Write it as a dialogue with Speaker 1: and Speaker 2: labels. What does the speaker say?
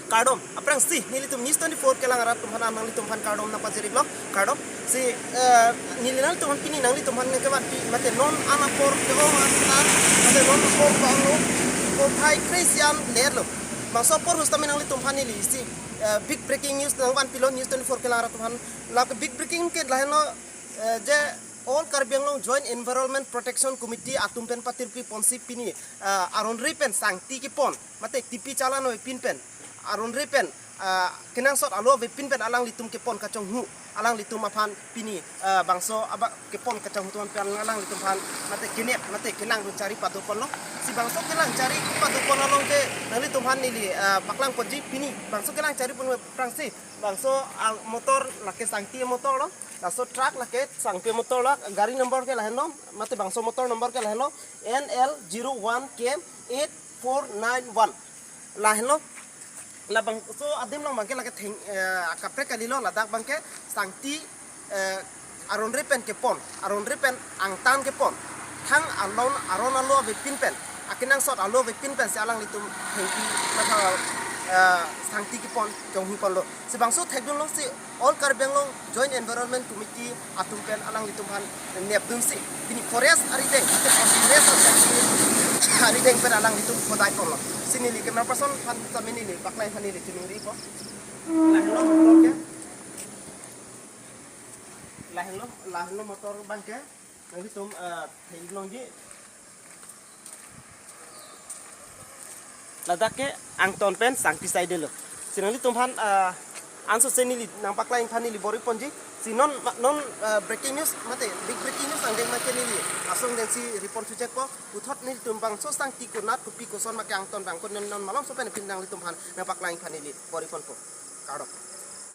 Speaker 1: kardom aprang si nilitum news 24 kelang arat tumhan anang litum han kardom na pajeri blog kardom si nilinal tumhan pini nang litum han ke bat mate non anapor ke o mate non por bango ko thai christian lerlo bangso por hustami nang litum han nili si big breaking news nang wan pilon news 24 kelang arat tumhan la big breaking ke laheno je all Karbi Anglong Joint Environment Protection Committee atum pen patir pi ponsi pini aron ripen sangti ki pon mate tipi chala no pin pen aron ripen kenang sot alo ve pin pen alang litum ke pon kacong hu alang litum apan pini bangso aba ke pon kacong hu tuan pen alang litum pan mate kinet mate kenang run cari patu pon lo si bangso kelang cari patu pon along ke nang litum han nili paklang poji pini bangso kelang cari pun prangsi bangso motor lake sangti motor lo laso truck lake sangpe motor lak gari number ke laheno mate bangso motor number ke laheno NL01K8491 laheno la bangso adim long bangke lake theng kapre kalilo ladak bangke sangti aron repen ke pon aron repen angtan ke pon thang alon aron alo be pinpen akinang sot alo be pinpen se alang litum thengki mata sangti ki pon jong hu pon lo se bangso thekdun lo si all Karbi Anglong Joint Environment Committee atum pen alang litum han nepdun si bini forest aride forest aride pen alang litum kodai pon lo sini li kemer person pan samini li baklai hani li tinuri ko lahlo motor ke lahlo motor bangke nang litum theiglong ji ladak ke angton pen sangti side lo sinali tumhan anso senili nang paklai phani li bori ponji si non breaking news mate big breaking news ang deng make nili asong den si report check ko uthot nil tumbang so sang ti ko nat ko pi ko son make angton bang ko non malong so pen pindang li tumhan nang paklai phani li bori pon ko karo